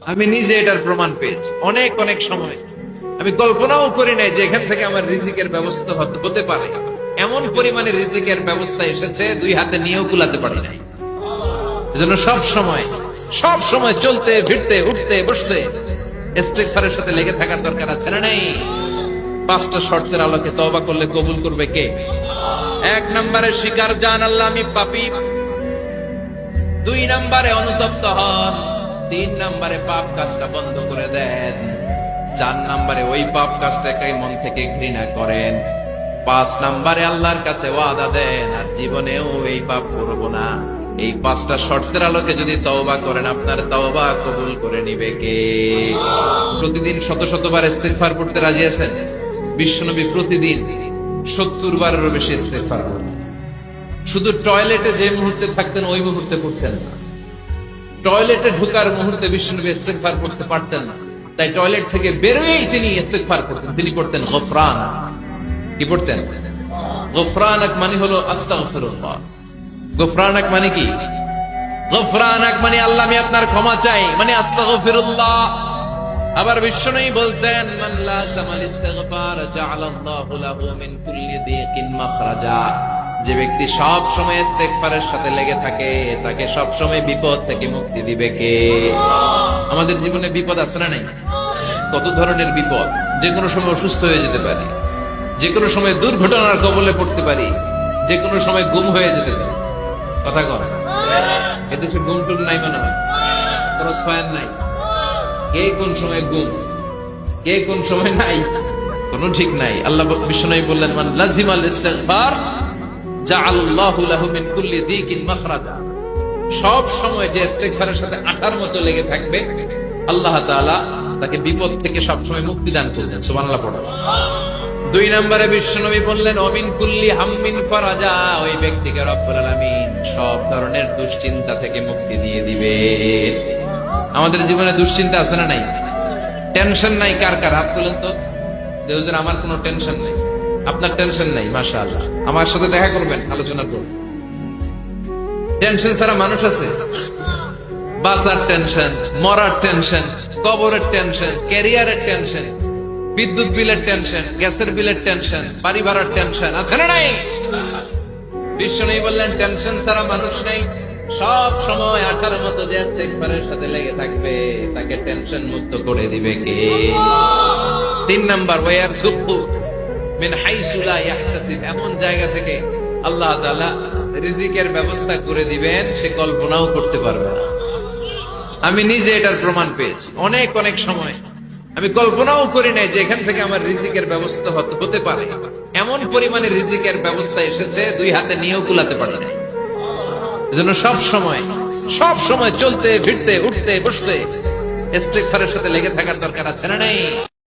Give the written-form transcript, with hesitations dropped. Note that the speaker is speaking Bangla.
আমি নিজে এটার প্রমাণ পেয়েছি। অনেক অনেক সময় আমি কল্পনাও করি নাই যে এখান থেকে আমার রিজিকের ব্যবস্থা হতে পারে। এমন পরিমাণে রিজিকের ব্যবস্থা এসেছে, দুই হাতে নিয়েও কুলাতে পারি নাই। এজন্য সব সময় চলতে ফিরতে উঠতে বসতে ইস্তেগফারের সাথে লেগে থাকার দরকার আছে না নাই? 5টা শর্তের আলোকে তওবা করলে কবুল করবে কে? 1 নম্বরে স্বীকার জান আল্লাহ আমি পাপী, 2 নম্বরে অনুতপ্ত হন, 3 নম্বরে পাপ কাজটা বন্ধ করে দেন, 4 নম্বরে ওই পাপ কাজটাকে মন থেকে ঘৃণা করেন, 5 নম্বরে আল্লাহর কাছে ওয়াদা দেন আর জীবনেও এই পাপ করব না। এই 5টা শর্তের আলোকে যদি তওবা করেন, আপনার তওবা কবুল করে নিবে কে? প্রতিদিন শত শতবার ইস্তেগফার করতে রাজি আছেন? বিশ্বনবী প্রতিদিন 70 বারেরও বেশি ইস্তেগফার করতেন। শুধু টয়লেটে যে মুহূর্তে থাকতেন ওই মুহূর্তে করতেন না। টয়লেটে ঢোকার মুহূর্তে বিশ্বনবী ইস্তেগফার করতে পারতেন না, তাই টয়লেট থেকে বেরোয়েই তিনি ইস্তেগফার করতেন। তিনি করতেন গফরান। কি করতেন? গফরানাক মানে হলো আস্তাগফিরুল্লাহ। গফরানাক মানে কি? গফরানাক মানে আল্লাহ আমি আপনার ক্ষমা চাই, মানে আস্তাগফিরুল্লাহ। আবার বিশ্বনবী বলতেন মান লাযামাল ইস্তিগফার জাআলাল্লাহু লাহু মিন কুল্লি দিকিন মাখরাজা। যে ব্যক্তি সব সময় ইস্তেগফারের সাথে লেগে থাকে তাকে সব সময় বিপদ থেকে মুক্তি দিবে কে? আমাদের জীবনে বিপদ আছে না নাই? কত ধরনের বিপদ! যে কোনো সময় অসুস্থ হয়ে যেতে পারি, যে কোনো সময় দুর্ঘটনার কবলে পড়তে পারি, যে কোনো সময় গুম হয়ে যেতে পারি। কথা কর, এদেশে গুম টুম নাই মনে হয়, কোনো সয়ান নাই। কে কোন সময় গুম, কে কোন সময় নাই, কোনো ঠিক নাই। আল্লাহ বিশ্বনবী বললেন মান লাজিমাল ইস্তিগফার জাআলাল্লাহু লাহু মিন কুল্লি দিকিন মাখরাজা। সব সময় যে ইস্তেগফারের সাথে আঠার মতো লেগে থাকবে, আল্লাহ তাআলা তাকে বিপদ থেকে সব সময় মুক্তি দান করবেন। সুবহানাল্লাহ পড়ো। 2 নম্বরে বিশ্বনবী বললেন ওমিন কুল্লি হাম্মিন ফারাজা। ওই ব্যক্তিকে রব্বুল আলামিন সব ধরনের দুশ্চিন্তা থেকে মুক্তি দিয়ে দিবে। আমাদের জীবনে দুশ্চিন্তা আছে না নাই? টেনশন নাই কার কার? হাত তুলেন তো। যে হুজুর আমার কোনো টেনশন নাই। আপনার টেনশন নাই, মাশাআল্লাহ। আমার সাথে দেখা করবেন, আলোচনা করবেন। টেনশন ছাড়া মানুষ আছে? বাসার টেনশন, মরার টেনশন, কবরের টেনশন, ক্যারিয়ারের টেনশন, বিদ্যুৎ বিলের টেনশন, গ্যাসের বিলের টেনশন, বাড়ি ভাড়ার টেনশন আছে না নাই? বিশ্বনবী বললেন টেনশন ছাড়া মানুষ নেই। সব সময় আঠার মতো যে ইস্তেগফারের সাথে লেগে থাকবে তাকে টেনশন মুক্ত করে দিবে কে? 3 নাম্বার ওয়ায়ারযুকহু মিন হাইসু লা ইয়াহতাসিব। এমন জায়গা থেকে আল্লাহ তাআলা রিজিকের ব্যবস্থা করে দিবেন সে কল্পনাও করতে পারবে না। আমি নিজে এটার প্রমাণ পেয়েছি। অনেক অনেক সময় আমি কল্পনাও করি নাই যে এখান থেকে আমার রিজিকের ব্যবস্থা হতে পারে। এমন পরিমাণে রিজিকের ব্যবস্থা এসেছে, দুই হাতে নিয়েও কুলাতে পারি নাই। এজন্য সব সময় চলতে ফিরতে উঠতে বসতে ইস্তেগফারের সাথে লেগে থাকার দরকার আছে না নাই?